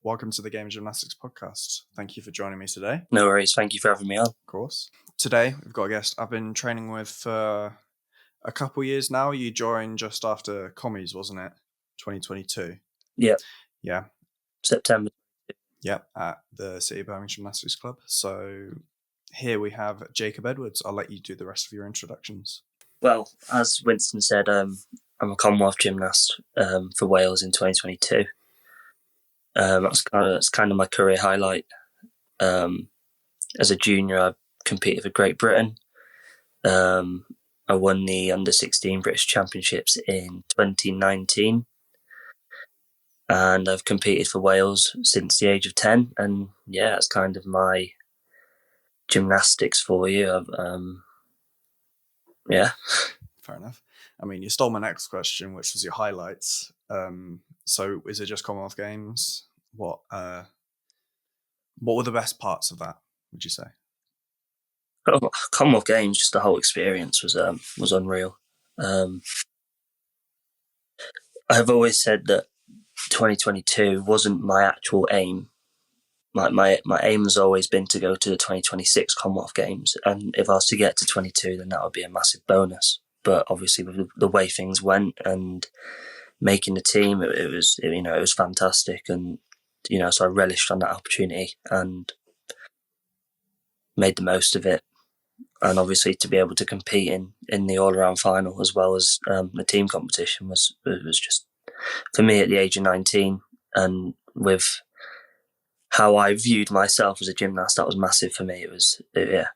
Welcome to the Gaming Gymnastics Podcast. Thank you for joining me today. No worries. Thank you for having me on. Of course. Today, we've got a guest I've been training with for a couple years now. You joined just after Commies, wasn't it? 2022. Yeah. Yeah. September. Yeah, at the City of Birmingham Gymnastics Club. So here we have Jacob Edwards. I'll let you do the rest of your introductions. Well, as Winston said, I'm a Commonwealth gymnast for Wales in 2022. That's kind of my career highlight. As a junior, I competed for Great Britain. I won the Under-16 British Championships in 2019. And I've competed for Wales since the age of 10. And yeah, that's kind of my gymnastics for you. Yeah. Fair enough. I mean, you stole my next question, which was your highlights. So is it just Commonwealth Games? What were the best parts of that, would you say? Commonwealth Games, just the whole experience was unreal. I've always said that 2022 wasn't my actual aim. My aim has always been to go to the 2026 Commonwealth Games, and if I was to get to 22, then that would be a massive bonus. But obviously, with the way things went and making the team, it was fantastic, and so I relished on that opportunity and made the most of it. And obviously, to be able to compete in the all-around final as well as the team competition was just, for me at the age of 19, and with how I viewed myself as a gymnast, that was massive for me. It was a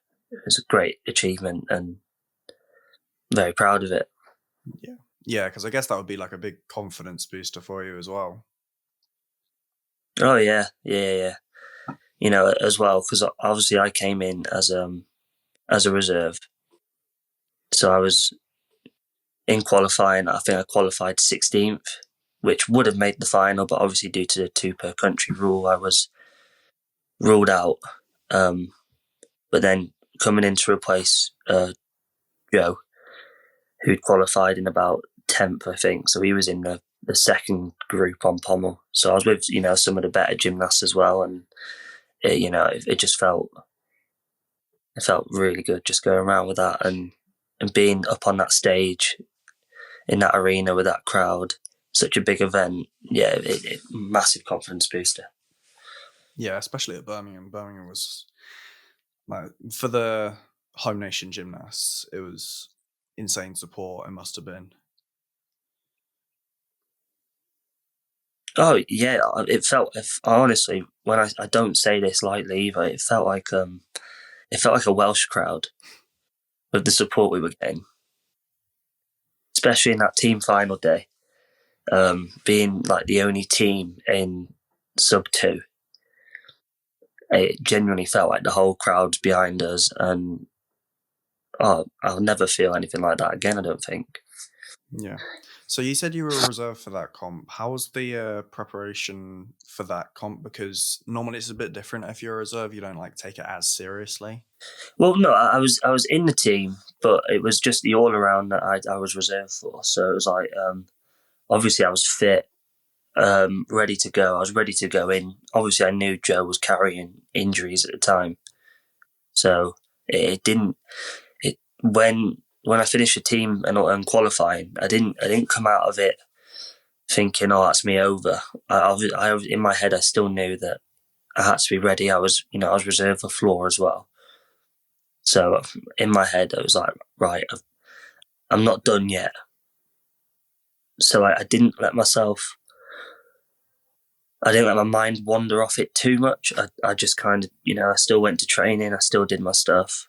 great achievement and very proud of it. Yeah, because I guess that would be like a big confidence booster for you as well. Oh yeah. As well, because obviously I came in as a reserve, so I was in qualifying. I think I qualified 16th, which would have made the final, but obviously due to the 2 per country rule, I was ruled out. But then coming in to replace Joe, who'd qualified in about 10th, I think. So he was in the second group on pommel. So I was with, some of the better gymnasts as well. And, it just felt really good just going around with that and being up on that stage in that arena with that crowd, such a big event. Yeah, massive confidence booster. Yeah, especially at Birmingham. Birmingham was, like, for the home nation gymnasts, it was insane support. It must have been. Oh yeah, it felt. Honestly, when I don't say this lightly either, it felt like a Welsh crowd with the support we were getting, especially in that team final day, being like the only team in sub 2. It genuinely felt like the whole crowd's behind us, and I'll never feel anything like that again, I don't think. Yeah. So you said you were a reserve for that comp. How was the preparation for that comp? Because normally it's a bit different. If you're a reserve, you don't take it as seriously. Well, no, I was in the team, but it was just the all around that I was reserved for. So it was like, obviously I was fit, ready to go. I was ready to go in. Obviously, I knew Joe was carrying injuries at the time, so when I finished the team and qualifying, I didn't come out of it thinking, "Oh, that's me over." I in my head, I still knew that I had to be ready. I was reserved for floor as well. So in my head, I was like, right, I'm not done yet. So I didn't let myself. I didn't let my mind wander off it too much. I just kind of, I still went to training. I still did my stuff.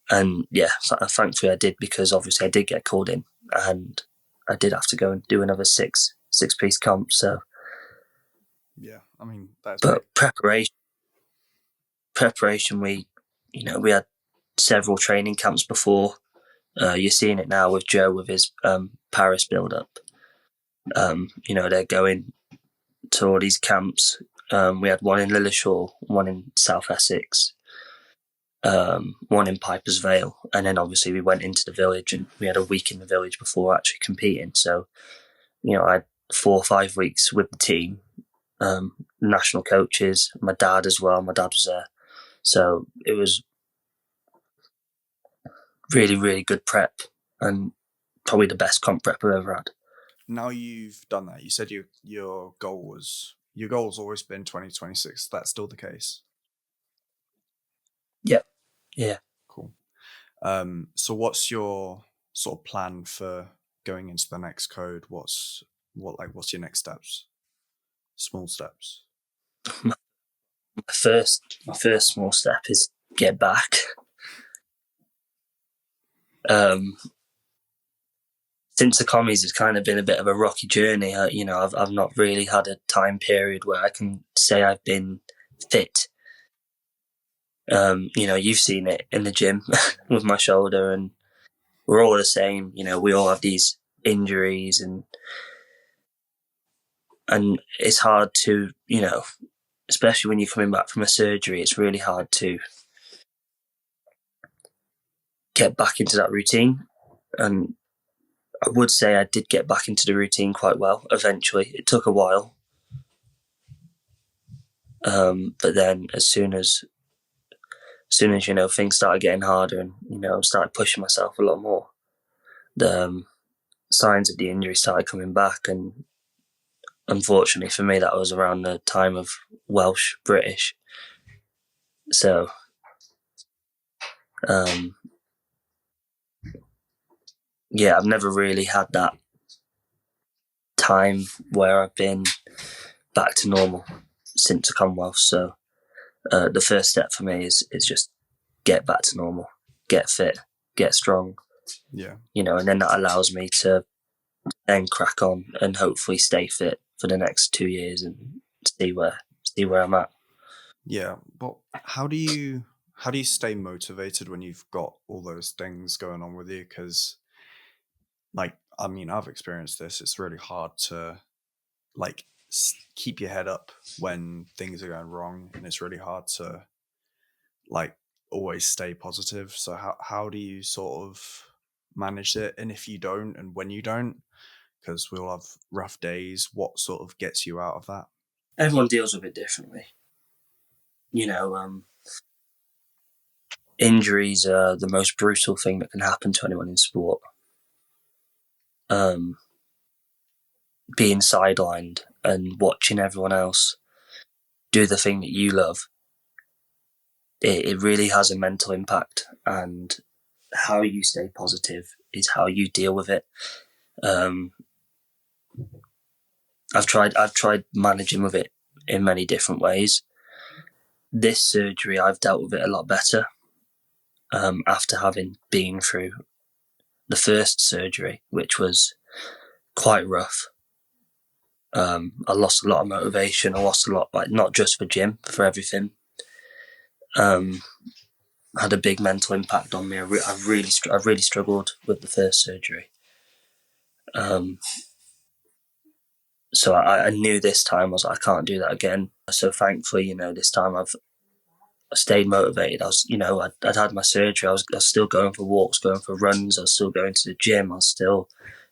And yeah, thankfully I did, because obviously I did get called in and I did have to go and do another six-piece comp. So yeah, I mean, that's. But preparation, we had several training camps before. You're seeing it now with Joe with his Paris build-up. They're going to all these camps. We had one in Lilleshall, one in South Essex, one in Piper's Vale, and then obviously we went into the village and we had a week in the village before actually competing. So, I had 4 or 5 weeks with the team, national coaches, my dad as well. My dad was there. So it was really, really good prep and probably the best comp prep I've ever had. Now you've done that, you said your goal's always been 2026. That's still the case? Yep. Yeah. Cool. So what's your sort of plan for going into the next code? What's your next steps? Small steps. My first small step is get back. Since the commies, it's kind of been a bit of a rocky journey. I've not really had a time period where I can say I've been fit. You've seen it in the gym with my shoulder, and we're all the same. We all have these injuries, and it's hard to, especially when you're coming back from a surgery, it's really hard to get back into that routine. And I would say I did get back into the routine quite well eventually. It took a while. But then as soon as things started getting harder and, started pushing myself a lot more, the signs of the injury started coming back. And unfortunately for me, that was around the time of Welsh British. So, I've never really had that time where I've been back to normal since the Commonwealth. So the first step for me is just get back to normal, get fit, get strong. Yeah. And then that allows me to then crack on and hopefully stay fit for the next 2 years and see where I'm at. Yeah, but how do you stay motivated when you've got all those things going on with you? Because, I've experienced this. It's really hard to keep your head up when things are going wrong, and it's really hard to always stay positive. So how do you sort of manage it? And if you don't, and when you don't, because we all have rough days, what sort of gets you out of that? Everyone deals with it differently. Injuries are the most brutal thing that can happen to anyone in sport. Being sidelined and watching everyone else do the thing that you love, it really has a mental impact, and how you stay positive is how you deal with it. I've tried managing with it in many different ways. This surgery, I've dealt with it a lot better after having been through the first surgery, which was quite rough. I lost a lot of motivation. I lost a lot, not just for gym, for everything. Had a big mental impact on me. I've really struggled with the first surgery. So I knew this time I can't do that again. So thankfully, this time I stayed motivated. I was, I'd had my surgery. I was still going for walks, going for runs. I was still going to the gym. I was still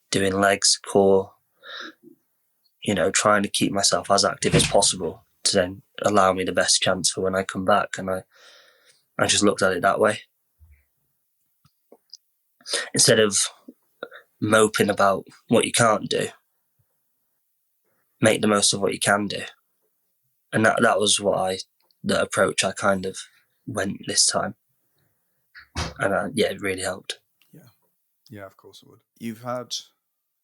doing legs, core, trying to keep myself as active as possible to then allow me the best chance for when I come back. And I just looked at it that way. Instead of moping about what you can't do, make the most of what you can do. And that was the approach I kind of went this time. And it really helped. Yeah, of course it would. You've had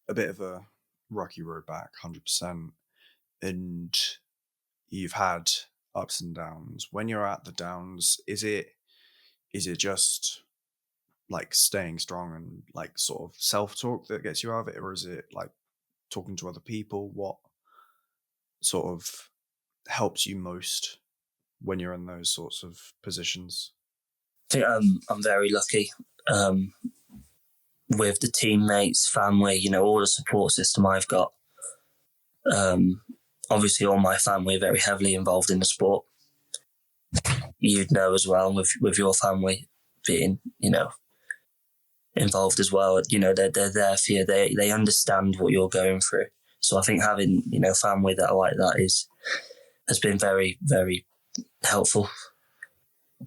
a bit of a rocky road back, 100%, and you've had ups and downs. When you're at the downs, is it just staying strong and sort of self-talk that gets you out of it, or is it talking to other people? What sort of helps you most when you're in those sorts of positions? I think I'm very lucky with the teammates, family, all the support system I've got. Obviously, all my family are very heavily involved in the sport. You'd know as well with your family being, involved as well. They're there for you. They understand what you're going through. So I think having, family that are like that has been very, very helpful.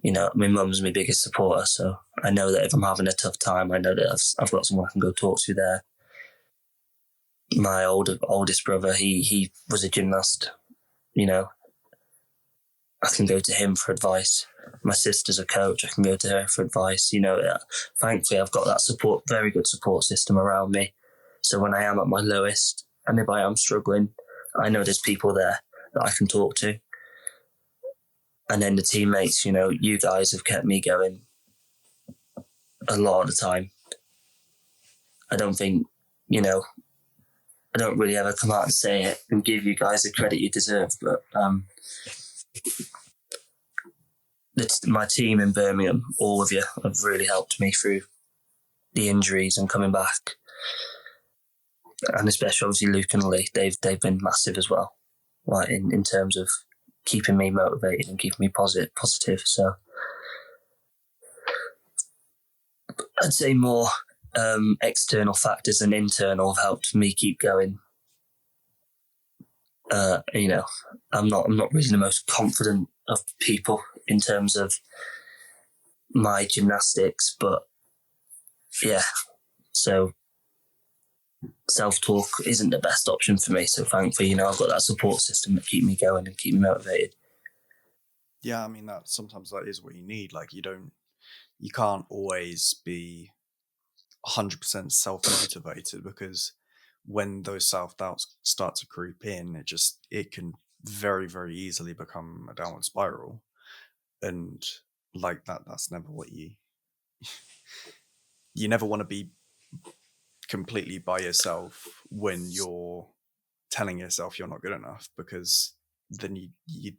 You know, my mum's my biggest supporter, so I know that if I'm having a tough time, I know that I've got someone I can go talk to there. My oldest brother, he was a gymnast. You know, I can go to him for advice. My sister's a coach. I can go to her for advice. You know, thankfully, I've got that support, very good support system around me. So when I am at my lowest, and if I am struggling, I know there's people there that I can talk to. And then the teammates, you know, you guys have kept me going a lot of the time. I don't think, you know, I don't really ever come out and say it and give you guys the credit you deserve, but my team in Birmingham, all of you, have really helped me through the injuries and coming back. And especially obviously Luke and Lee, they've been massive as well, like in terms of keeping me motivated and keeping me positive. So I'd say more external factors than internal have helped me keep going. You know, I'm not really the most confident of people in terms of my gymnastics, but yeah, so self-talk isn't the best option for me. So thankfully, you know, I've got that support system that keep me going and keep me motivated. Yeah, I mean, sometimes that is what you need. Like, you can't always be 100% self-motivated, because when those self-doubts start to creep in, it can very, very easily become a downward spiral. And like that's never what you never want to be completely by yourself when you're telling yourself you're not good enough, because then you're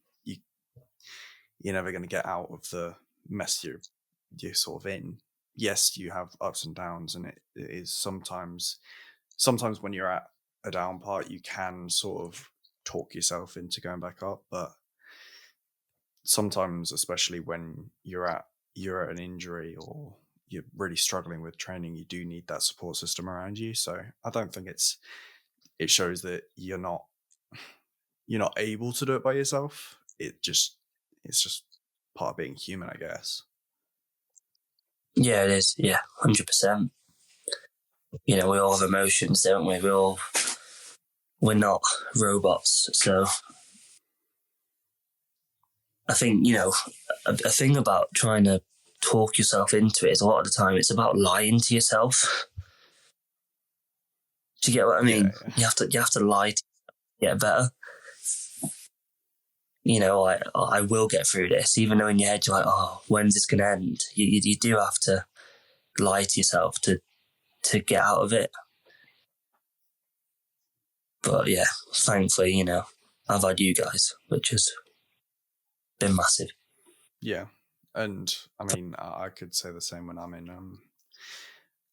never going to get out of the mess you're sort of in. Yes, you have ups and downs, and it is sometimes when you're at a down part, you can sort of talk yourself into going back up, but sometimes, especially when you're at an injury or you're really struggling with training, you do need that support system around you. So I don't think it shows that you're not able to do it by yourself. It's just part of being human, I guess. Yeah, it is. Yeah, 100%. You know, we all have emotions, don't we? We're not robots. So I think, you know, a thing about trying to talk yourself into it is a lot of the time it's about lying to yourself. Do you get what I mean? Yeah. You have to lie to get better. You know, I will get through this, even though in your head you're like, oh, when's this going to end? You do have to lie to yourself to get out of it. But yeah, thankfully, you know, I've had you guys, which has been massive. Yeah, and I mean, I could say the same when I'm in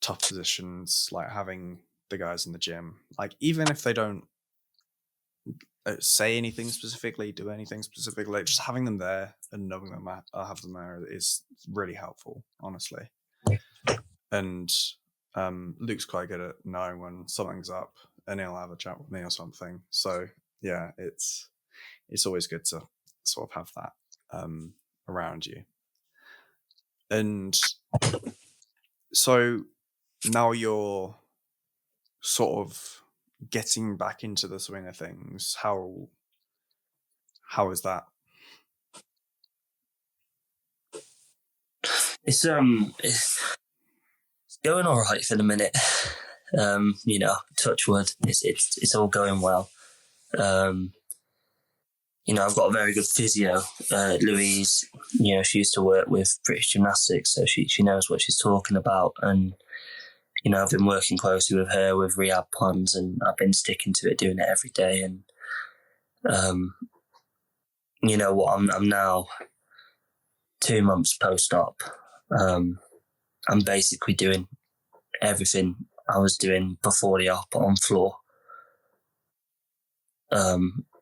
tough positions, like having the guys in the gym, like even if they don't say anything specifically, do anything specifically, like just having them there and knowing them I have them there is really helpful, honestly. And Luke's quite good at knowing when something's up, and he'll have a chat with me or something. So yeah, it's always good to sort of have that around you. And so now you're sort of getting back into the swing of things. How is that? It's going all right for the minute. You know, touch wood. It's all going well. You know, I've got a very good physio, Louise. You know, she used to work with British Gymnastics, so she knows what she's talking about. And you know, I've been working closely with her with rehab plans, and I've been sticking to it, doing it every day. And you know what, I'm now 2 months post-op. I'm basically doing everything I was doing before the op on floor.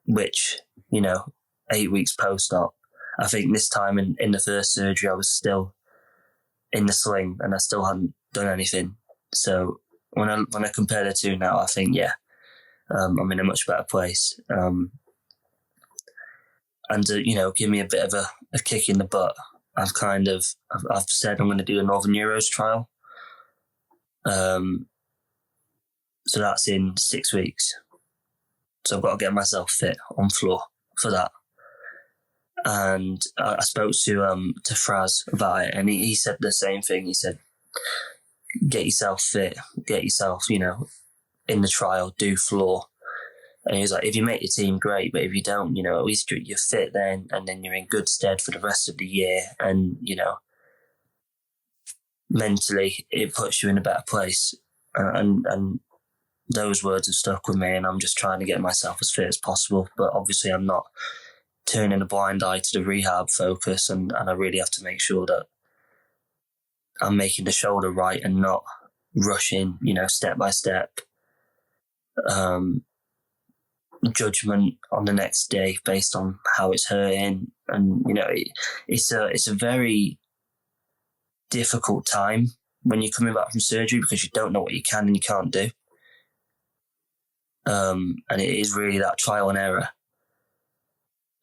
Which, you know, 8 weeks post-op, I think this time in the first surgery, I was still in the sling and I still hadn't done anything. So when I compare the two now, I think, yeah, I'm in a much better place. and to, give me a bit of a kick in the butt, I've said I'm going to do a Northern Euros trial. So that's in 6 weeks. So I've got to get myself fit on floor for that. And I spoke to Fraz about it, and he said the same thing. He said, get yourself fit, get yourself, in the trial, do floor. And he was like, if you make your team, great, but if you don't, at least you're fit then, and then you're in good stead for the rest of the year. And, mentally, it puts you in a better place. And those words have stuck with me, and I'm just trying to get myself as fit as possible. But obviously, I'm not turning a blind eye to the rehab focus, and I really have to make sure that I'm making the shoulder right and not rushing, step by step. Judgment on the next day based on how it's hurting, and it's a very difficult time when you're coming back from surgery, because you don't know what you can and you can't do. And it is really that trial and error.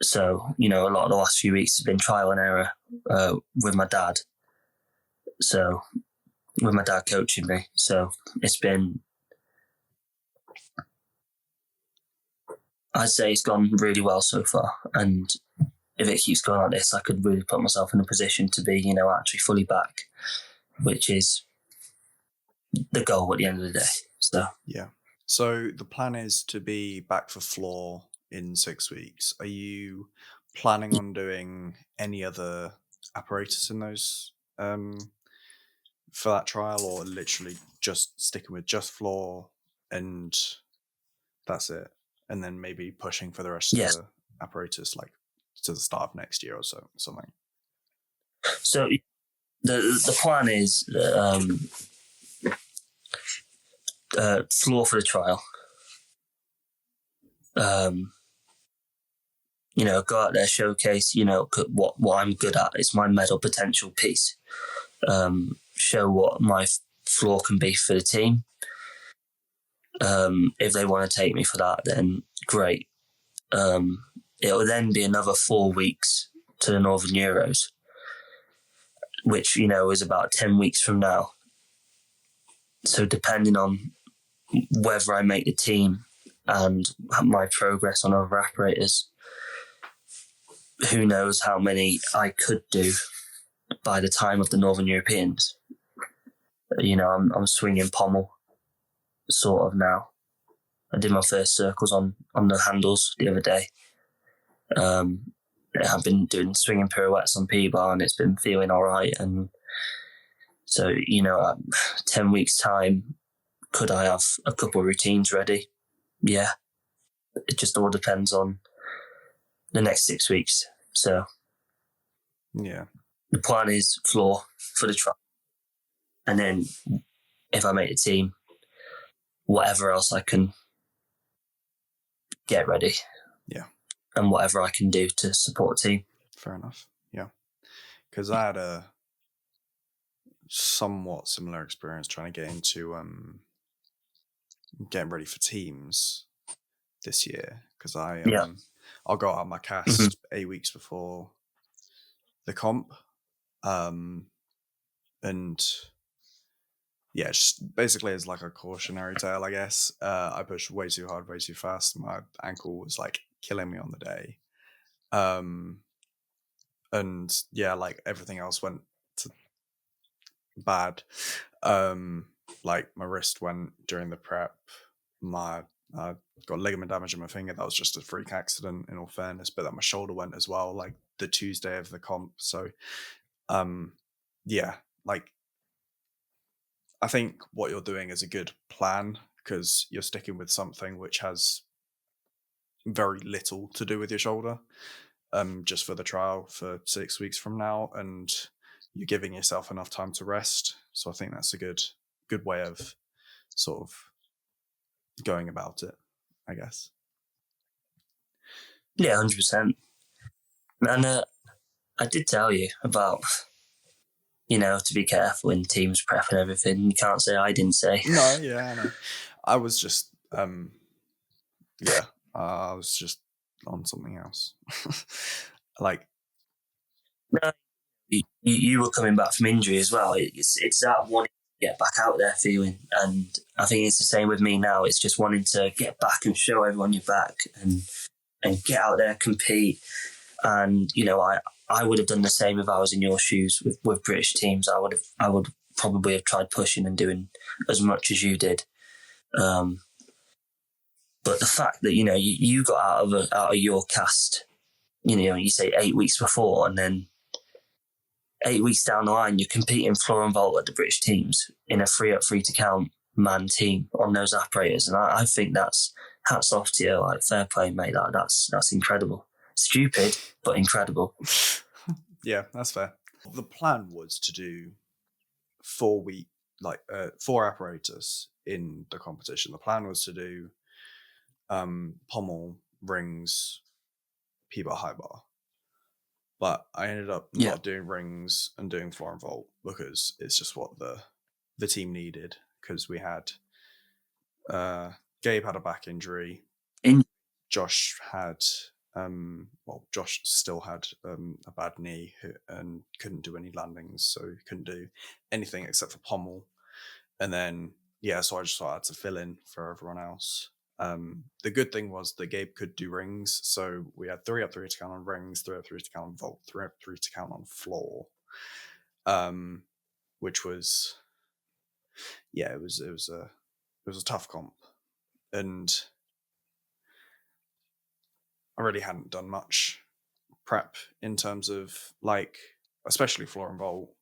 So, a lot of the last few weeks has been trial and error with my dad. So, with my dad coaching me. So, I'd say it's gone really well so far. And if it keeps going like this, I could really put myself in a position to be, actually fully back, which is the goal at the end of the day. So, yeah. So the plan is to be back for floor in 6 weeks. Are you planning on doing any other apparatus in those for that trial, or literally just sticking with just floor and that's it, and then maybe pushing for the rest of the apparatus like to the start of next year or something? So the plan is floor for the trial. Go out there, showcase, what I'm good at. It's my medal potential piece. Show what my floor can be for the team. If they want to take me for that, then great. It'll then be another 4 weeks to the Northern Euros, which, is about 10 weeks from now. So depending on whether I make the team and my progress on other apparatus, who knows how many I could do by the time of the Northern Europeans. I'm swinging pommel sort of now. I did my first circles on the handles the other day. I've been doing swinging pirouettes on P-bar, and it's been feeling all right. And so, 10 weeks time, could I have a couple of routines ready? Yeah. It just all depends on the next 6 weeks. So, yeah, the plan is floor for the trial. And then if I make the team, whatever else I can get ready. Yeah. And whatever I can do to support the team. Fair enough. Yeah. Because I had a somewhat similar experience trying to get into getting ready for teams this year, because I'll go out on my cast 8 weeks before the comp, and yeah, just basically as like a cautionary tale, I guess. I pushed way too hard, way too fast. My ankle was like killing me on the day, and yeah, like everything else went bad. Like my wrist went during the prep. I got ligament damage in my finger. That was just a freak accident, in all fairness. But then my shoulder went as well, like the Tuesday of the comp. So, yeah, like I think what you're doing is a good plan, because you're sticking with something which has very little to do with your shoulder, just for the trial for 6 weeks from now, and you're giving yourself enough time to rest. So I think that's a good way of sort of going about it, I guess. Yeah, 100%. And I did tell you about, to be careful in teams prep and everything. You can't say I didn't say. No, yeah, I know. I was just, I was just on something else. Like, no, you were coming back from injury as well. It's that wanting to get back out there feeling, and I think it's the same with me now. It's just wanting to get back and show everyone you're back and get out there, compete. And I would have done the same if I was in your shoes with British teams. I would probably have tried pushing and doing as much as you did. But the fact that you got out of your cast, you say 8 weeks before, and then 8 weeks down the line you're competing floor and vault at the British teams in a free to count man team on those apparatus, and I think that's hats off to you. Like, fair play, mate. That's incredible. Stupid, but incredible. Yeah, that's fair. The plan was to do 4 week, 4 apparatus in the competition. The plan was to do pommel, rings, P-bar, high bar. But I ended up not doing rings and doing floor and vault because it's just what the team needed, because we had Gabe had a back injury. Josh had Josh still had a bad knee and couldn't do any landings, so he couldn't do anything except for pommel. And then so I just thought I had to fill in for everyone else. The good thing was that Gabe could do rings, so we had 3 up 3 to count on rings, 3 up 3 to count on vault, 3 up 3 to count on floor, which was it was a tough comp, and I really hadn't done much prep in terms of, especially floor and vault.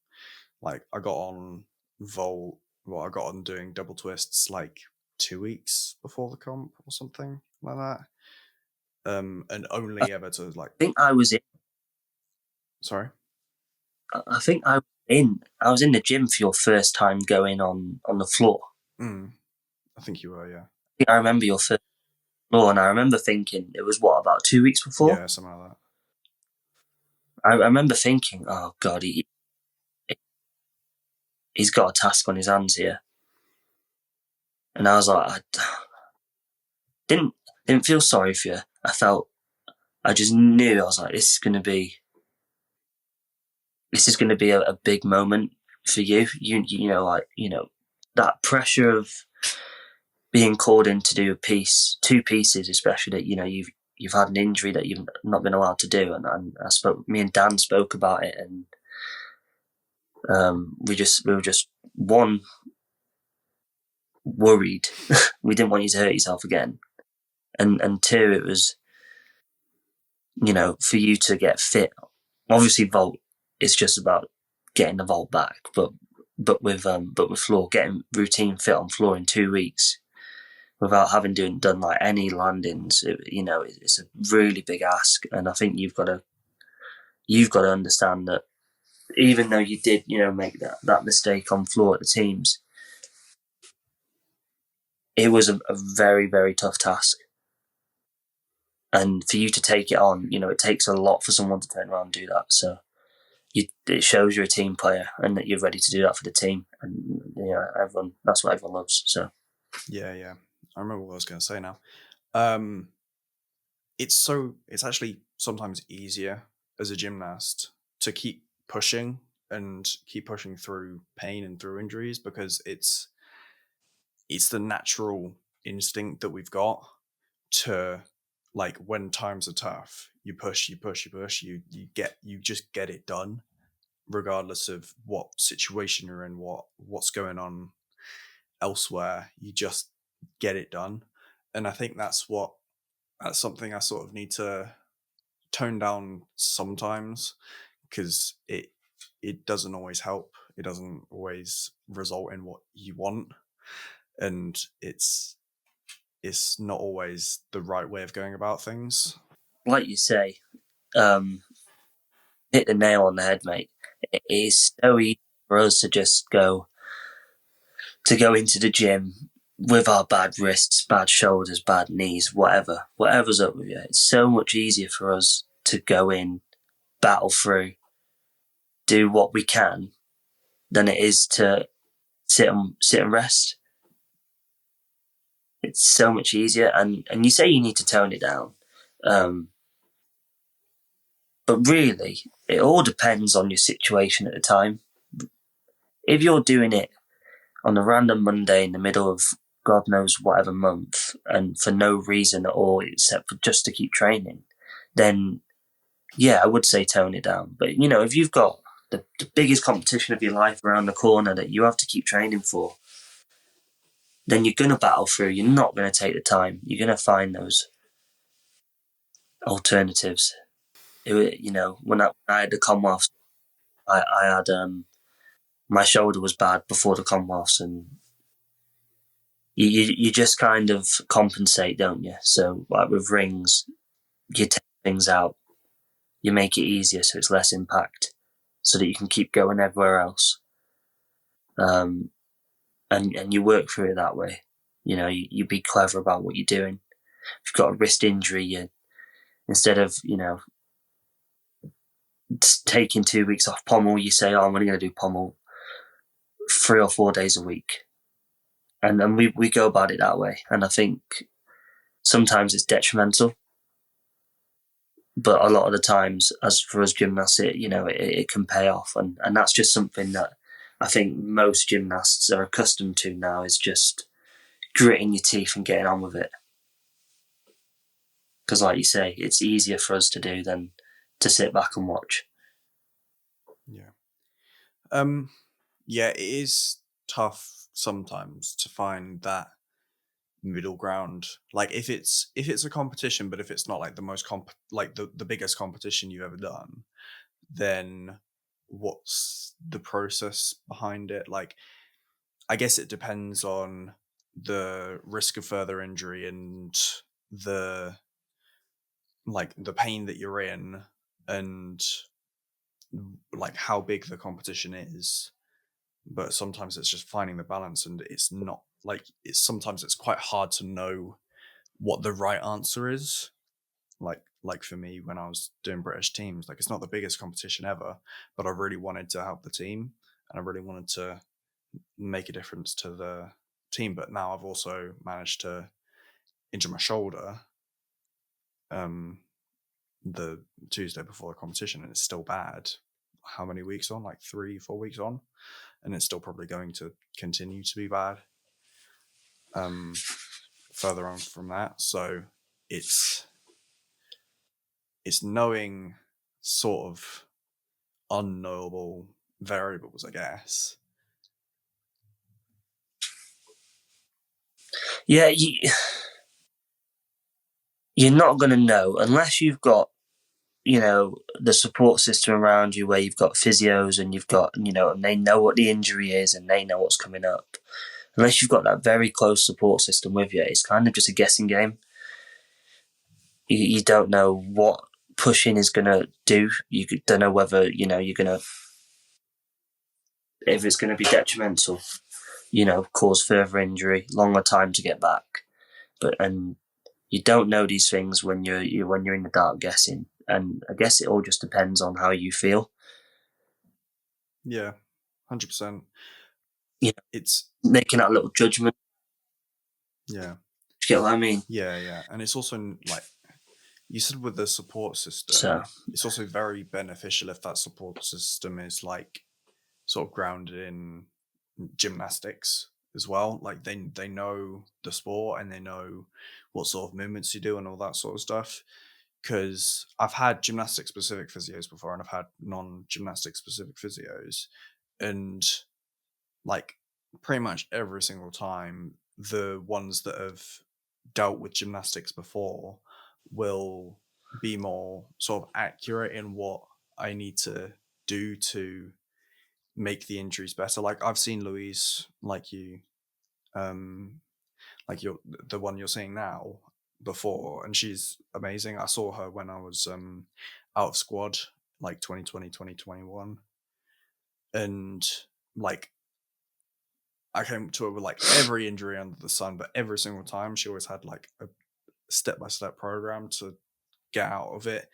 I got on vault. Well, I got on doing double twists 2 weeks before the comp or something like that. And only ever to I think I was in. Sorry? I think I was in the gym for your first time going on the floor. I think you were, yeah. I think I remember your first floor, and I remember thinking it was about 2 weeks before? Yeah, something like that. I remember thinking, oh God, he's got a task on his hands here. And I was like, I didn't feel sorry for you. I just knew, I was like, this is going to be a big moment for you. That pressure of being called in to do 2 pieces, especially that, you've had an injury that you've not been allowed to do. And me and Dan spoke about it, and we were just one, worried. We didn't want you to hurt yourself again, and 2, it was for you to get fit. Obviously vault is just about getting the vault back, but with floor, getting routine fit on floor in 2 weeks without having done any landings, it's a really big ask. And I think you've got to understand that even though you did make that mistake on floor at the teams, it was a very, very tough task. And for you to take it on, it takes a lot for someone to turn around and do that. So it shows you're a team player and that you're ready to do that for the team. And that's what everyone loves. So yeah, I remember what I was going to say now. It's actually sometimes easier as a gymnast to keep pushing and keep pushing through pain and through injuries, because it's the natural instinct that we've got to, when times are tough, you push, you just get it done, regardless of what situation you're in, what's going on elsewhere. You just get it done. And I think that's something I sort of need to tone down sometimes, because it doesn't always help. It doesn't always result in what you want, and it's not always the right way of going about things. Like you say, hit the nail on the head, mate. It is so easy for us to just go into the gym with our bad wrists, bad shoulders, bad knees, whatever's up with you. It's so much easier for us to go in, battle through, do what we can, than it is to sit and rest. It's so much easier. And you say you need to tone it down. But really, it all depends on your situation at the time. If you're doing it on a random Monday in the middle of God knows whatever month and for no reason at all except for just to keep training, then yeah, I would say tone it down. But, if you've got the biggest competition of your life around the corner that you have to keep training for, then you're going to battle through. You're not going to take the time. You're going to find those alternatives. When I had the Commonwealth, I had my shoulder was bad before the Commonwealths, and you just kind of compensate, don't you? So like with rings, you take things out, you make it easier so it's less impact, so that you can keep going everywhere else. And you work through it that way. You be clever about what you're doing. If you've got a wrist injury, you instead of taking 2 weeks off pommel, you say, "Oh, I'm only going to do pommel 3 or 4 days a week," and we go about it that way. And I think sometimes it's detrimental, but a lot of the times, as for us gymnasts, it can pay off, and that's just something that I think most gymnasts are accustomed to now, is just gritting your teeth and getting on with it. Because, like you say, it's easier for us to do than to sit back and watch. Yeah. Yeah, it is tough sometimes to find that middle ground. Like if it's a competition, but if it's not like the most the biggest competition you've ever done, then what's the process behind it? Like, I guess it depends on the risk of further injury and the pain that you're in, and like how big the competition is. But sometimes it's just finding the balance, and it's not like sometimes it's quite hard to know what the right answer is. Like for me, when I was doing British teams, like it's not the biggest competition ever, but I really wanted to help the team, and I really wanted to make a difference to the team. But now I've also managed to injure my shoulder the Tuesday before the competition, and it's still bad. How many weeks on? Like 3-4 weeks on, and it's still probably going to continue to be bad further on from that. So it's knowing sort of unknowable variables, I guess. Yeah, you're not going to know unless you've got, the support system around you, where you've got physios and you've got, and they know what the injury is and they know what's coming up. Unless you've got that very close support system with you, it's kind of just a guessing game. You don't know what pushing is going to do. You don't know whether, you're going to, if it's going to be detrimental, cause further injury, longer time to get back. And you don't know these things when you're in the dark guessing. And I guess it all just depends on how you feel. Yeah, 100%. It's making that little judgment. Yeah. Do you get what I mean? Yeah. And it's also like you said with the support system, So it's also very beneficial if that support system is like sort of grounded in gymnastics as well. Like they know the sport and they know what sort of movements you do and all that sort of stuff. Because I've had gymnastic specific physios before, and I've had non-gymnastic specific physios, and like pretty much every single time, the ones that have dealt with gymnastics before will be more sort of accurate in what I need to do to make the injuries better. Like I've seen Louise, like you, like you're the one you're seeing now, before, and she's amazing. I saw her when I was out of squad, like 2020, 2021, and like I came to her with like every injury under the sun, but every single time she always had like a step-by-step program to get out of it.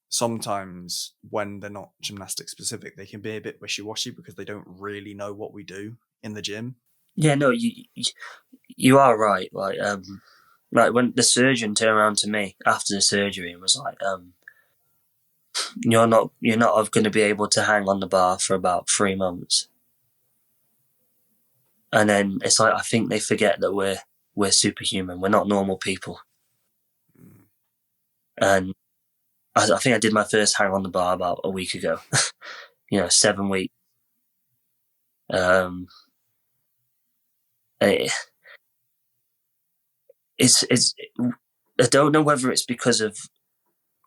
Sometimes when they're not gymnastic specific, they can be a bit wishy-washy because they don't really know what we do in the gym. Yeah, no, you are right. Like when the surgeon turned around to me after the surgery and was like, you're not going to be able to hang on the bar for about 3 months. And then it's like, I think they forget that we're superhuman. We're not normal people. And I think I did my first hang on the bar about a week ago. 7 weeks. It's I don't know whether it's because of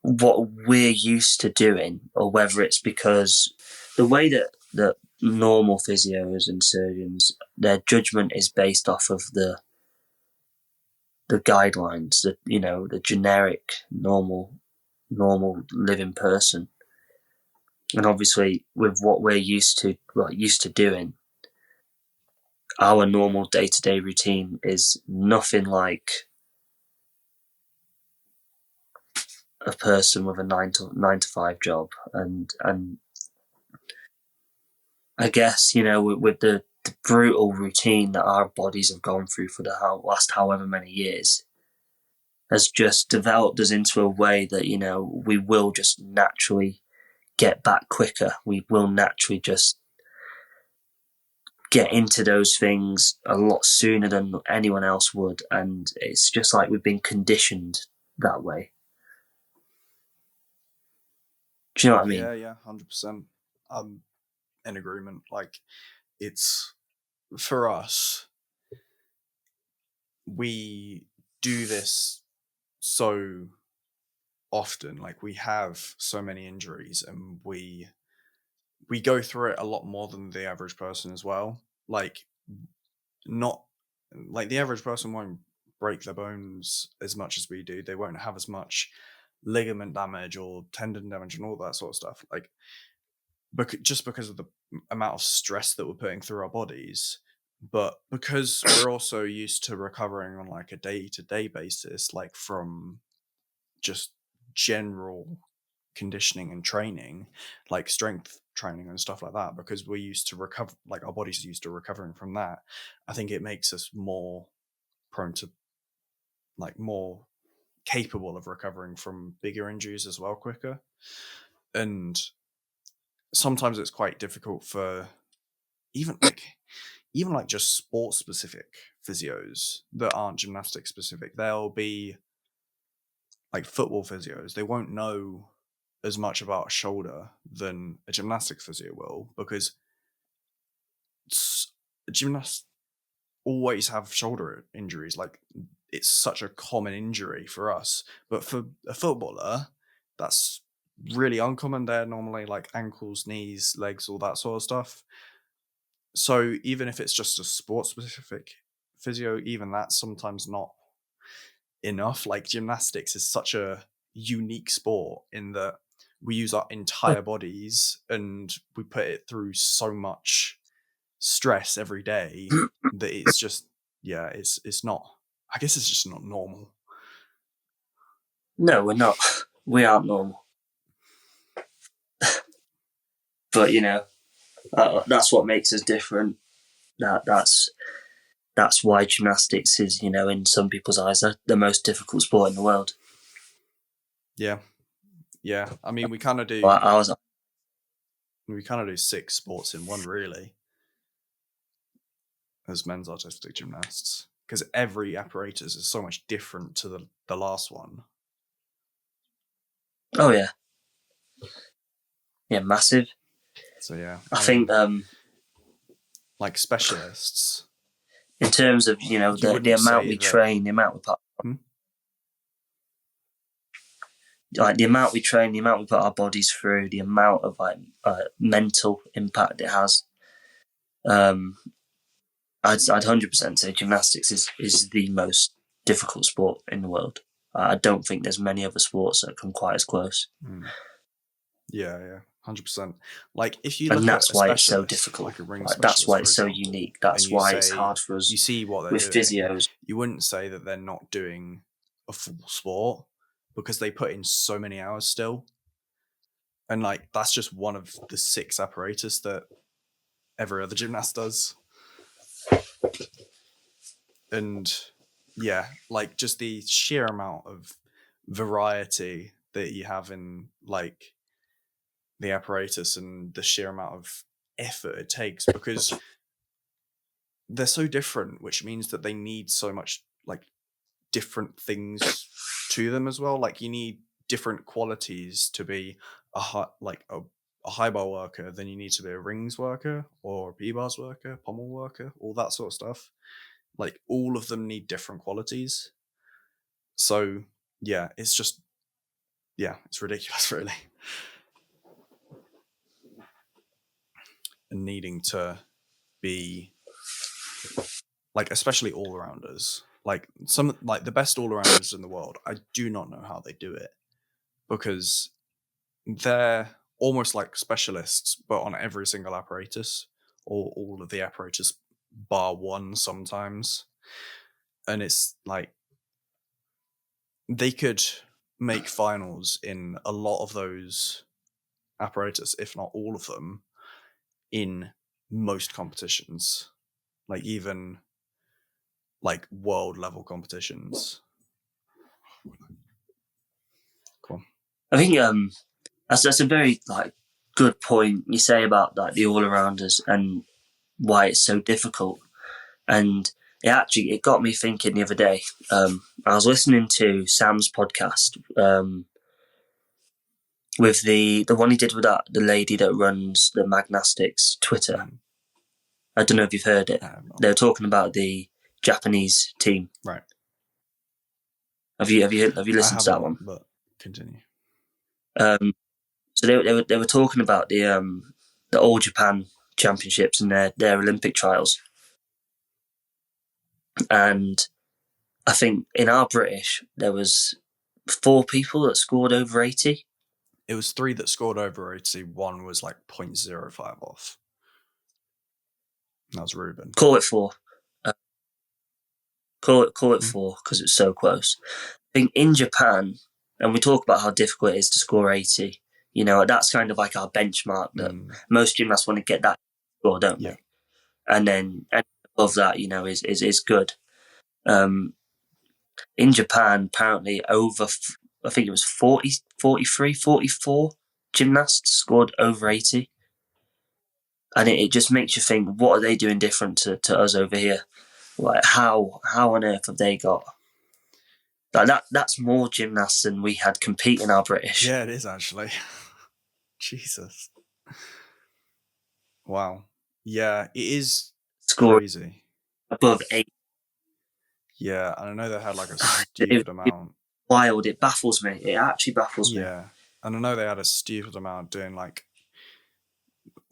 what we're used to doing, or whether it's because the way that normal physios and surgeons, their judgment is based off of the guidelines, the generic normal living person. And obviously, with what we're used to doing, our normal day-to-day routine is nothing like a person with a 9 to 5 job. And I guess, with the brutal routine that our bodies have gone through for the last however many years, has just developed us into a way that, we will just naturally get back quicker. We will naturally just get into those things a lot sooner than anyone else would. And it's just like we've been conditioned that way. Do you know what I mean? Yeah, 100%. I'm in agreement. Like, it's, for us, we do this so often. Like, we have so many injuries, and we go through it a lot more than the average person as well. Like, not like the average person won't break their bones as much as we do. They won't have as much ligament damage or tendon damage and all that sort of stuff. Like, just because of the amount of stress that we're putting through our bodies, but because we're also used to recovering on like a day-to-day basis, like from just general conditioning and training, like strength training and stuff like that, because we're used to recover, like our body's used to recovering from that. I think it makes us more prone to, like, more capable of recovering from bigger injuries as well quicker. And sometimes it's quite difficult for even like just sports specific physios that aren't gymnastic specific. They'll be like football physios. They won't know as much about a shoulder than a gymnastics physio will, because gymnasts always have shoulder injuries. Like, it's such a common injury for us, but for a footballer, that's really uncommon. They're normally like ankles, knees, legs, all that sort of stuff. So even if it's just a sports specific physio, even that's sometimes not enough. Like, gymnastics is such a unique sport in that we use our entire bodies and we put it through so much stress every day that it's just, yeah, it's not, I guess it's just not normal. No, we're not. We aren't normal. But that's what makes us different. That's why gymnastics is, in some people's eyes, the most difficult sport in the world. Yeah. I mean, we kind of do. We kind of do 6 sports in one, really, as men's artistic gymnasts, because every apparatus is so much different to the last one. Oh yeah, massive. So yeah, I think like specialists, in terms of the amount we train, the amount we put. Like the amount we train, the amount we put our bodies through, the amount of mental impact it has. I'd 100% say gymnastics is the most difficult sport in the world. I don't think there's many other sports that come quite as close. Yeah, 100%. Like, if you look and that's at why it's so difficult. like a ring that's why it's example, so unique. That's why it's hard for us. You see what they're with doing. Physios. You wouldn't say that they're not doing a full sport, because they put in so many hours still. And like, that's just one of the 6 apparatus that every other gymnast does. And yeah, like, just the sheer amount of variety that you have in, like, the apparatus and the sheer amount of effort it takes, because they're so different, which means that they need so much like different things to them as well. Like you need different qualities to be a high bar worker than you need to be a rings worker or a P-bars worker, pommel worker, all that sort of stuff. Like all of them need different qualities. So yeah, it's just, yeah, it's ridiculous really. And needing to be like, especially all-rounders, like some, like the best all-rounders in the world, I do not know how they do it, because they're almost like specialists, but on every single apparatus, or all of the apparatus bar one sometimes. And it's like they could make finals in a lot of those apparatus, if not all of them, in most competitions, like even like world level competitions. Cool. I think that's a very like good point you say about like the all-arounders and why it's so difficult. And it got me thinking the other day. I was listening to Sam's podcast with the one he did with the lady that runs the Gymnastics Twitter. Mm. I don't know if you've heard it. They were talking about the Japanese team. Right. Have you listened to that one? But continue. So they were talking about the All Japan Championships and their Olympic trials. And I think in our British there was 4 people that scored over 80. It was 3 that scored over 80. 1 was like 0.05 off. That was Ruben. Call it 4. Call it 4 because it's so close. I think in Japan, and we talk about how difficult it is to score 80. You know, that's kind of like our benchmark that most gymnasts want to get that score, don't they? And then above that, you know, is good. In Japan, apparently I think it was 40, 43, 44 gymnasts scored over 80. And it just makes you think, what are they doing different to us over here? Like, how on earth have they got... Like that's more gymnasts than we had competing our British. Yeah, it is actually. Jesus. Wow. Yeah, it is crazy. Above 8. Yeah, and I know they had like a stupid amount. Wild, it baffles me. It actually baffles me. Yeah, and I know they had a stupid amount doing like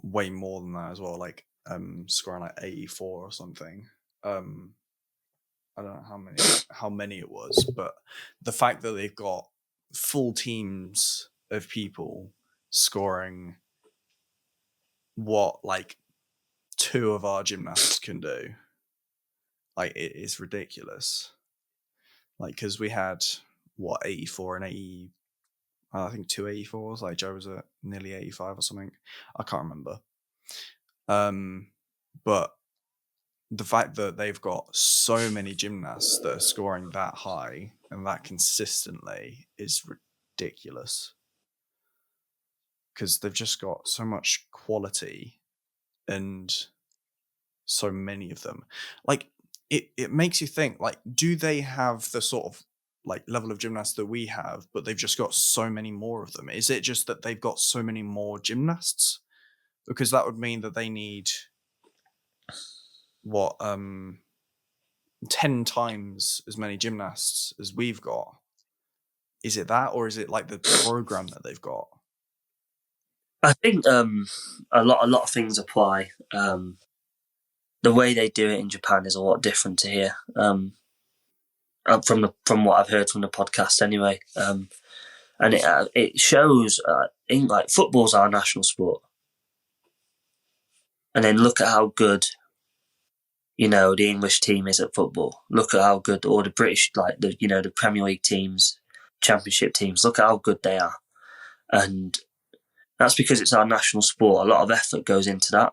way more than that as well, like scoring like 84 or something. I don't know how many it was, but the fact that they've got full teams of people scoring what like 2 of our gymnasts can do, like it is ridiculous. Like, because we had 84 and 80, I think 2 84s. Like Joe was at nearly 85 or something. I can't remember. But the fact that they've got so many gymnasts that are scoring that high and that consistently is ridiculous. Because they've just got so much quality and so many of them. Like, it makes you think, like, do they have the sort of like level of gymnasts that we have, but they've just got so many more of them? Is it just that they've got so many more gymnasts? Because that would mean that they need 10 times as many gymnasts as we've got. Is it that, or is it like the program that they've got? I think a lot of things apply. The way they do it in Japan is a lot different to here. From what I've heard from the podcast, anyway. And it shows in like football's our national sport, and then look at how good, you know, the English team is at football. Look at how good all the British, like the Premier League teams, Championship teams. Look at how good they are, and that's because it's our national sport. A lot of effort goes into that.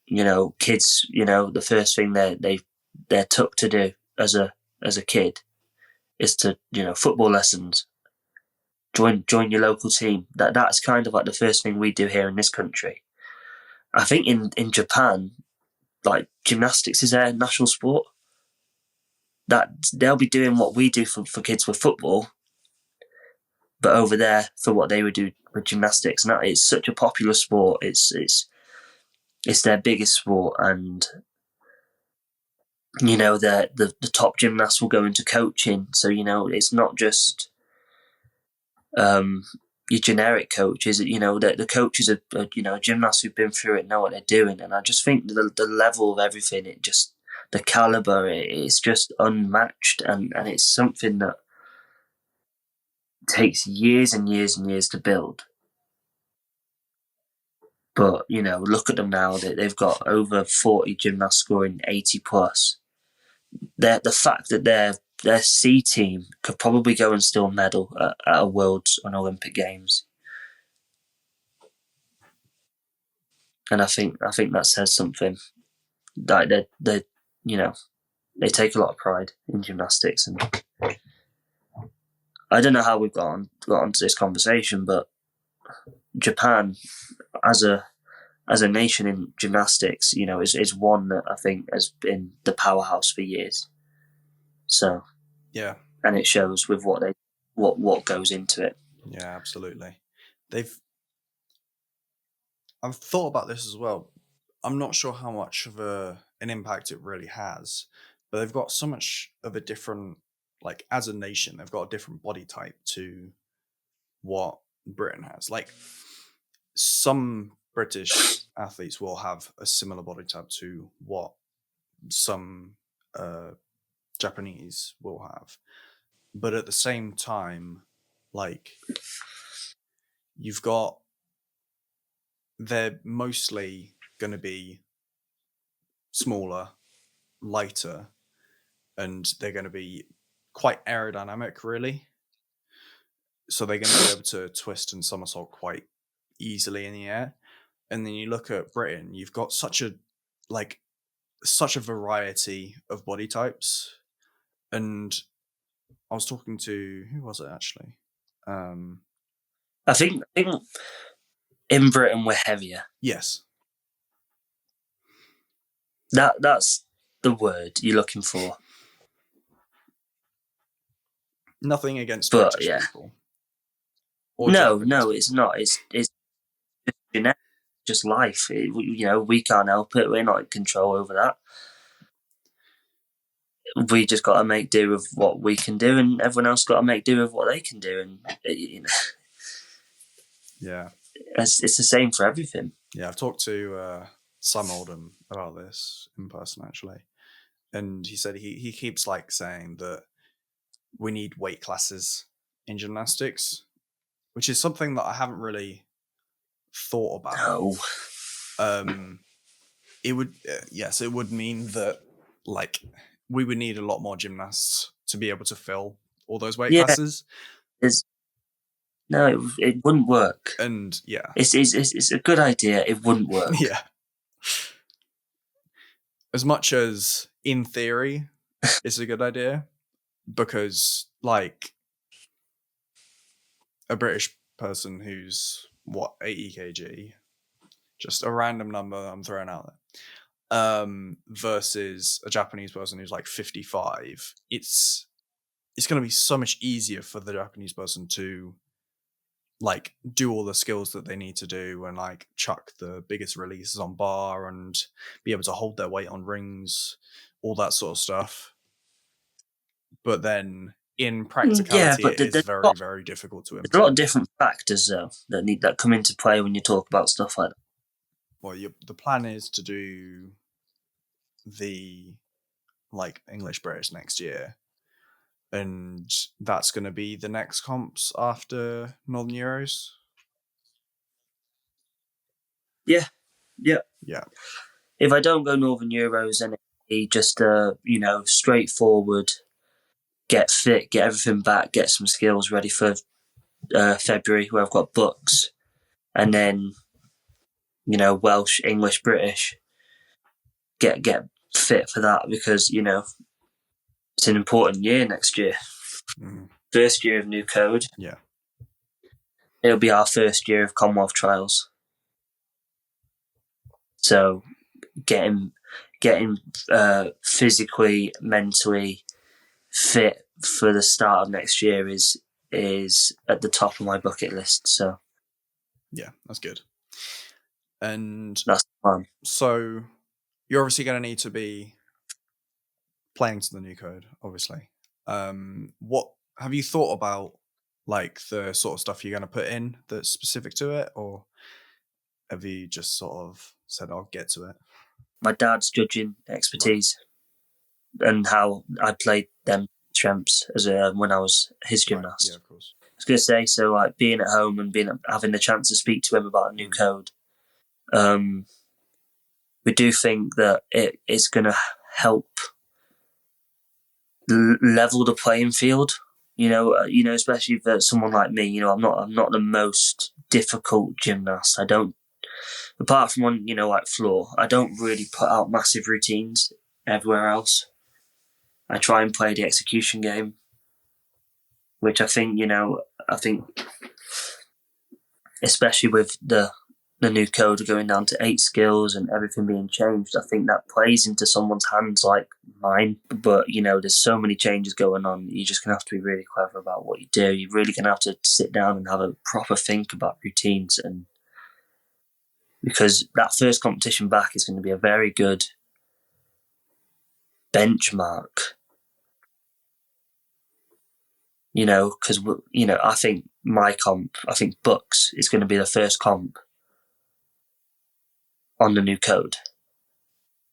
You know, kids. You know, the first thing they're took to do as a kid is to, you know, football lessons, join your local team. That's kind of like the first thing we do here in this country. I think in Japan, like gymnastics is their national sport. That they'll be doing what we do for kids with football, but over there for what they would do with gymnastics. And it's such a popular sport. It's their biggest sport, and the top gymnasts will go into coaching. So it's not just your generic coaches. The coaches are gymnasts who've been through it, know what they're doing. And I just think the level of everything, the caliber, it's just unmatched, and it's something that takes years and years and years to build. But look at them now. They've got over 40 gymnasts scoring 80 plus. The fact that their C team could probably go and still medal at a Worlds and Olympic Games, and I think that says something. Like they take a lot of pride in gymnastics, and I don't know how we've got onto this conversation, but Japan as a nation in gymnastics, is one that I think has been the powerhouse for years. So yeah, and it shows with what goes into it. Yeah, absolutely. I've thought about this as well. I'm not sure how much of an impact it really has, but they've got so much of a different, like as a nation, they've got a different body type to what Britain has. Like some British athletes will have a similar body type to what some Japanese will have. But at the same time, like they're mostly going to be smaller, lighter, and they're going to be quite aerodynamic, really. So they're going to be able to twist and somersault quite easily in the air. And then you look at Britain, you've got such a variety of body types. And I was talking to, who was it actually? I think in Britain we're heavier. Yes. That's the word you're looking for. Nothing against British people. No, it's not. It's just genetic, just life. We can't help it. We're not in control over that. We just got to make do with what we can do, and everyone else got to make do with what they can do. And yeah, it's the same for everything. Yeah, I've talked to Sam Oldham about this in person actually, and he said he keeps like saying that we need weight classes in gymnastics, which is something that I haven't really thought about. No. It would yes, it would mean that like we would need a lot more gymnasts to be able to fill all those weight classes. No, it wouldn't work. And yeah, it's a good idea. It wouldn't work. Yeah. As much as in theory, it's a good idea, because like a British person who's 80 kg, just a random number I'm throwing out there, versus a Japanese person who's like 55, it's going to be so much easier for the Japanese person to like do all the skills that they need to do and like chuck the biggest releases on bar and be able to hold their weight on rings, all that sort of stuff. But then in practicality, it's very, very difficult to implement. There's a lot of different factors though that come into play when you talk about stuff like that. Well, the plan is to do the like English British next year, and that's going to be the next comps after Northern Euros. Yeah. If I don't go Northern Euros, then it'll be just straightforward, get fit, get everything back, get some skills ready for February, where I've got books, and then Welsh, English, British, get fit for that, because it's an important year next year. Mm-hmm. First year of new code. Yeah. it'll be our first year of Commonwealth trials. So getting physically, mentally fit for the start of next year is at the top of my bucket list. So yeah, that's good. And that's the plan. So you're obviously going to need to be playing to the new code, obviously. What have you thought about, like the sort of stuff you're going to put in that's specific to it, or have you just sort of said, "I'll get to it"? My dad's judging expertise and how I played them strengths as when I was his gymnast. Yeah, of course. I was going to say, so like being at home and having the chance to speak to him about a new code. We do think that it is going to help level the playing field. You know, especially for someone like me. You know, I'm not the most difficult gymnast. I don't, apart from on like floor, I don't really put out massive routines everywhere else. I try and play the execution game, which I think especially with the new code going down to 8 skills and everything being changed, I think that plays into someone's hands like mine. But, there's so many changes going on. You're just going to have to be really clever about what you do. You're really going to have to sit down and have a proper think about routines. And because that first competition back is going to be a very good benchmark. Because, I think I think Bucks is going to be the first comp on the new code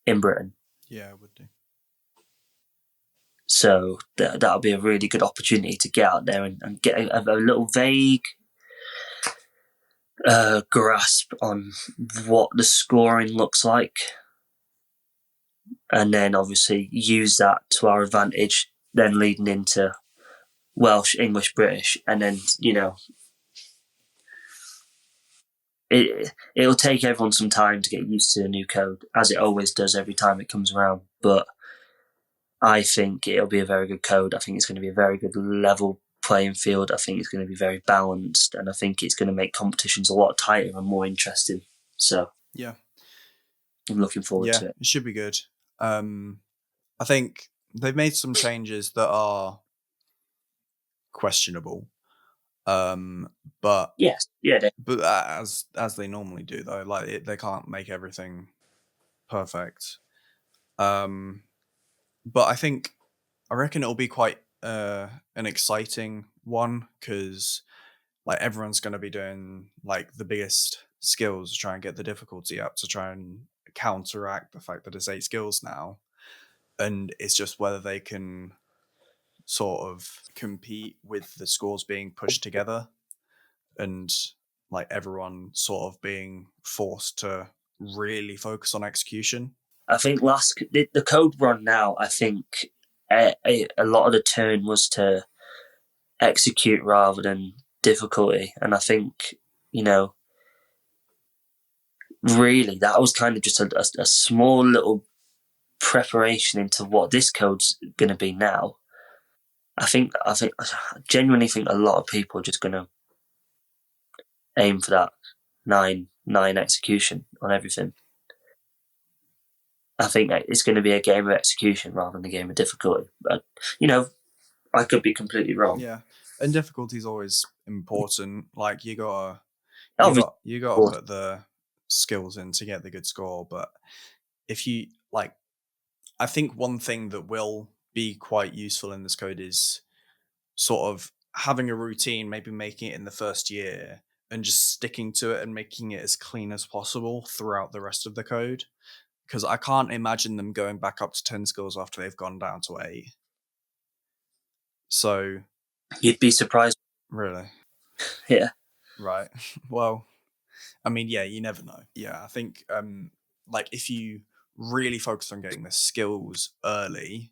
in Britain. Yeah, it would do. So that'll be a really good opportunity to get out there and get a little vague grasp on what the scoring looks like. And then obviously use that to our advantage, then leading into Welsh, English, British. And then, it'll take everyone some time to get used to the new code, as it always does every time it comes around. But I think it'll be a very good code. I think it's going to be a very good level playing field. I think it's going to be very balanced, and I think it's going to make competitions a lot tighter and more interesting. So yeah, I'm looking forward to it. It should be good. I think they've made some changes that are questionable. But yes, but as they normally do, though, like they can't make everything perfect. But I reckon it'll be quite an exciting one, because like everyone's going to be doing like the biggest skills to try and get the difficulty up, to try and counteract the fact that it's 8 skills now, and it's just whether they can sort of compete with the scores being pushed together, and like everyone sort of being forced to really focus on execution. I think the code run now, I think a lot of the turn was to execute rather than difficulty. And I think, really that was kind of just a small little preparation into what this code's going to be now. I genuinely think a lot of people are just going to aim for that 9 execution on everything. I think it's going to be a game of execution rather than a game of difficulty. But, I could be completely wrong. Yeah, and difficulty is always important. Like you gotta put the skills in to get the good score. But if you like, I think one thing that will be quite useful in this code is sort of having a routine, maybe making it in the first year and just sticking to it and making it as clean as possible throughout the rest of the code. Because I can't imagine them going back up to 10 skills after they've gone down to 8. So you'd be surprised. Really? Yeah. Right. Well, I mean, yeah, you never know. Yeah, I think like if you really focus on getting the skills early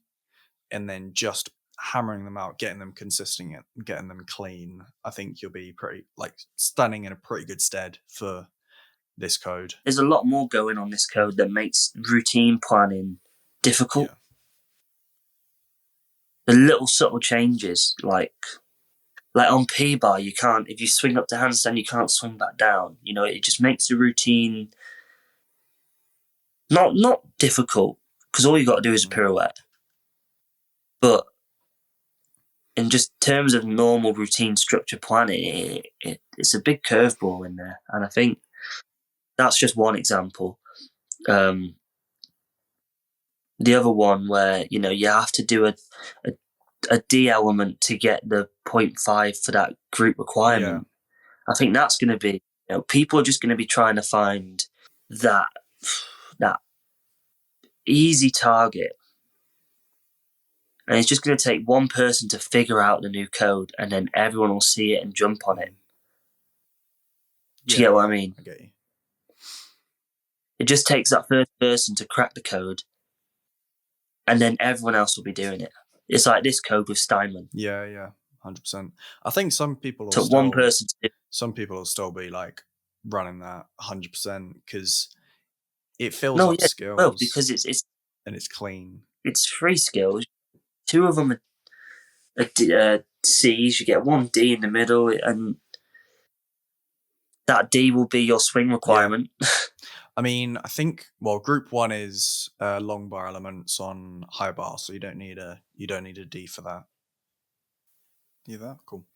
and then just hammering them out, getting them consistent, getting them clean, I think you'll be pretty standing in a pretty good stead for this code. There's a lot more going on this code that makes routine planning difficult. Yeah. The little subtle changes, like like on P-bar, you can't, if you swing up to handstand, you can't swing back down. You know, it just makes the routine not difficult, because all you got to do is a pirouette. But in just terms of normal routine structure planning, it's a big curveball in there. And I think that's just one example. The other one where, you know, you have to do a D element to get the 0.5 for that group requirement. Yeah. I think that's going to be, you know, people are just going to be trying to find that easy target. And it's just going to take one person to figure out the new code, and then everyone will see it and jump on it. Do you get what I mean? I get you. It just takes that first person to crack the code, and then everyone else will be doing it. It's like this code with Steinman. Yeah, 100%. I think some people will took one person to do it. Some people will still be like running that 100% because it fills up skills. Well, because it's and it's clean. It's 3 skills. 2 of them are C's. You get 1 D in the middle, and that D will be your swing requirement. Yeah. I mean, I think group 1 is long bar elements on high bar, so you don't need a D for that. You there? Cool.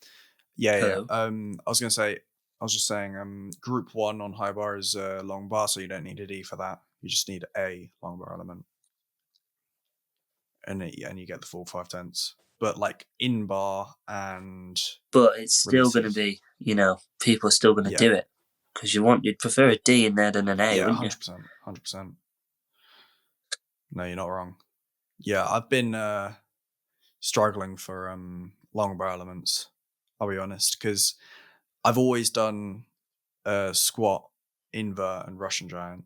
Yeah. I was just saying, group 1 on high bar is long bar, so you don't need a D for that. You just need a long bar element, and you get the full 5/10. But like in bar but it's still going to be, you know, people are still going to do it because you'd prefer a D in there than an A, wouldn't you? 100%. No, you're not wrong. Yeah, I've been struggling for long bar elements. I'll be honest, because I've always done squat, invert, and Russian giant.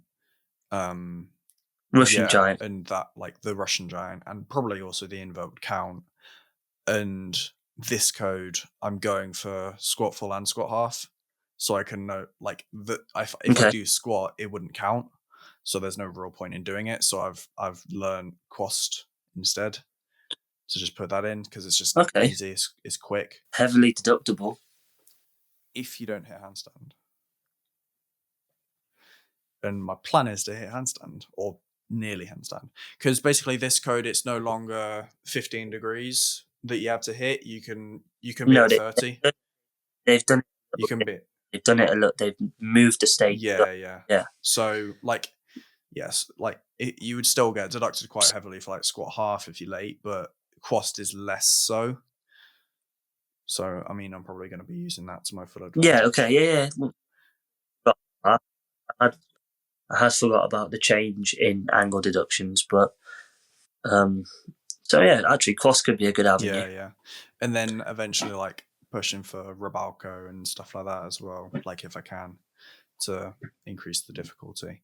Giant, and that like the Russian giant, and probably also the invert would count. And this code, I'm going for squat full and squat half, so I can know like that if I do squat, it wouldn't count. So there's no real point in doing it. So I've learned quast instead. So just put that in because it's just easy. It's quick. Heavily deductible. If you don't hit handstand. And my plan is to hit handstand or nearly handstand. Because basically this code, it's no longer 15 degrees that you have to hit. You can be at 30. They've done it. You can be. They've done it a lot. They've moved the stage. Yeah. So like, yes, like you would still get deducted quite heavily for like squat half if you're late, but quast is less so. So I mean, I'm probably going to be using that to my full advantage. Yeah. Okay. Yeah. But I had forgot about the change in angle deductions, but so yeah, actually, quast could be a good avenue. Yeah. And then eventually, like pushing for Rabalco and stuff like that as well. Like if I can, to increase the difficulty.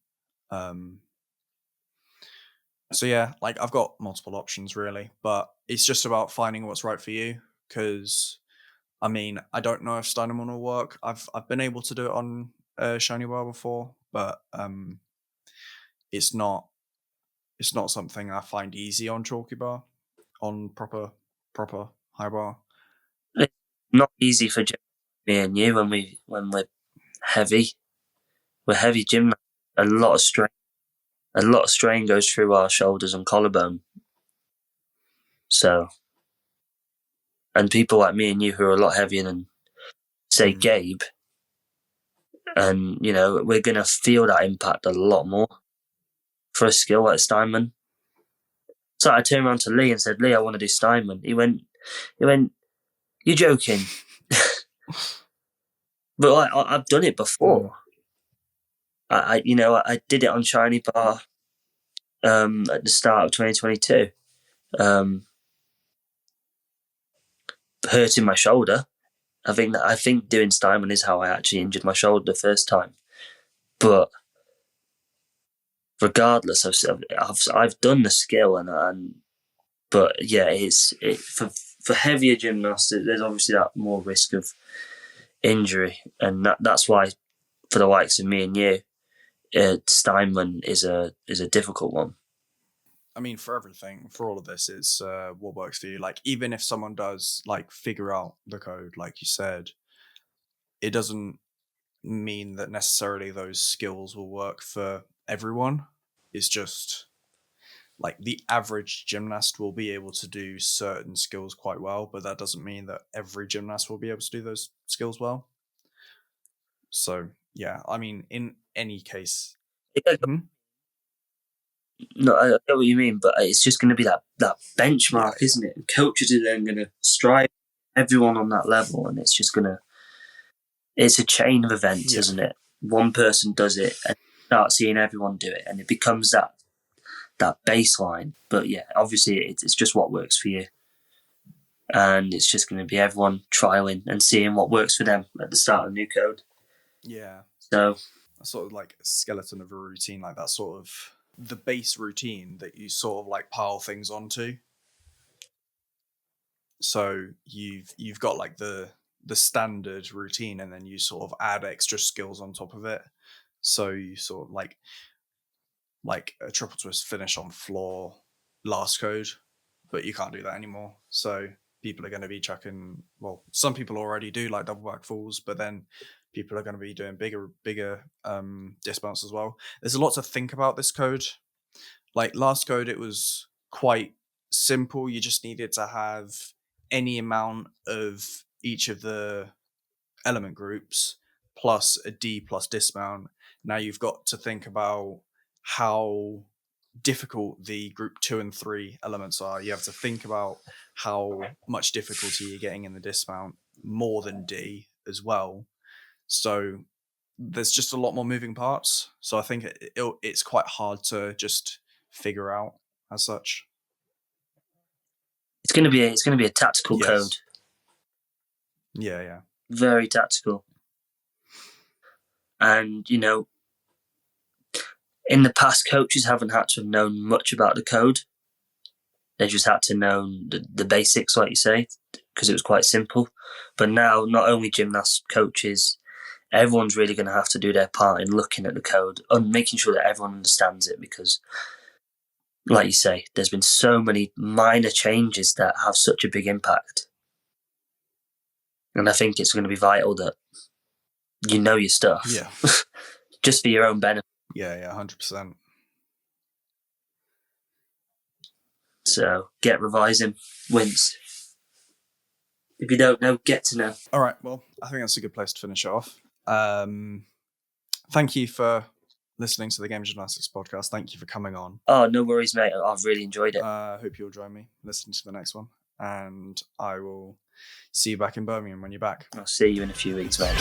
So yeah, like I've got multiple options really, but it's just about finding what's right for you. Because I mean, I don't know if Steinemann will work. I've been able to do it on Shiny Bar before, but it's not something I find easy on Chalky Bar, on proper high bar. It's not easy for me and you when we're heavy. We're heavy gymnasts. A lot of strain goes through our shoulders and collarbone. So, and people like me and you who are a lot heavier than, say, Gabe, and you know, we're gonna feel that impact a lot more for a skill like Steinman. So I turned around to Lee and said, "Lee, I want to do Steinman." He went, "You're joking." But I've done it before. I did it on Shiny Bar at the start of 2022. Hurting my shoulder. I think doing Steinman is how I actually injured my shoulder the first time. But regardless, I've done the skill but yeah, for heavier gymnasts, there's obviously that more risk of injury, and that's why for the likes of me and you, Steinman is a difficult one. I mean, for everything, for all of this, it's what works for you. Like, even if someone does like figure out the code, like you said, it doesn't mean that necessarily those skills will work for everyone. It's just like the average gymnast will be able to do certain skills quite well, but that doesn't mean that every gymnast will be able to do those skills well. So yeah, I mean, in any case, No, I get what you mean, but it's just going to be that benchmark, Yeah. isn't it? And coaches are then going to strive everyone on that level, and it's just going to. It's a chain of events, Yeah. isn't it? One person does it, and start seeing everyone do it, and it becomes that baseline. But yeah, obviously, it's just what works for you, and it's just going to be everyone trialing and seeing what works for them at the start of new code. Yeah. So sort of like a skeleton of a routine, like that sort of the base routine that you sort of like pile things onto. So you've got like the standard routine, and then you sort of add extra skills on top of it. So you sort of like a triple twist finish on floor last code, but you can't do that anymore. So people are going to be chucking, well, some people already do like double back falls, but then people are going to be doing bigger dismounts as well. There's a lot to think about this code. Like last code, it was quite simple. You just needed to have any amount of each of the element groups plus a D plus dismount. Now you've got to think about how difficult the group 2 and 3 elements are. You have to think about how much difficulty you're getting in the dismount, more than D as well. So there's just a lot more moving parts. So I think it's quite hard to just figure out as such. it's going to be a tactical code. Yeah. Very tactical. And, you know, in the past, coaches haven't had to have known much about the code. They just had to know the basics, like you say, because it was quite simple. But now, not only gymnasts, coaches, everyone's really going to have to do their part in looking at the code and making sure that everyone understands it, because, like you say, there's been so many minor changes that have such a big impact. And I think it's going to be vital that you know your stuff. Yeah. Just for your own benefit. Yeah, 100%. So get revising, wins. If you don't know, get to know. All right, well, I think that's a good place to finish off. Thank you for listening to the Gaming Gymnastics Podcast. Thank you for coming on. Oh, no worries, mate. I've really enjoyed it. I hope you'll join me listening to the next one. And I will see you back in Birmingham when you're back. I'll see you in a few weeks, mate.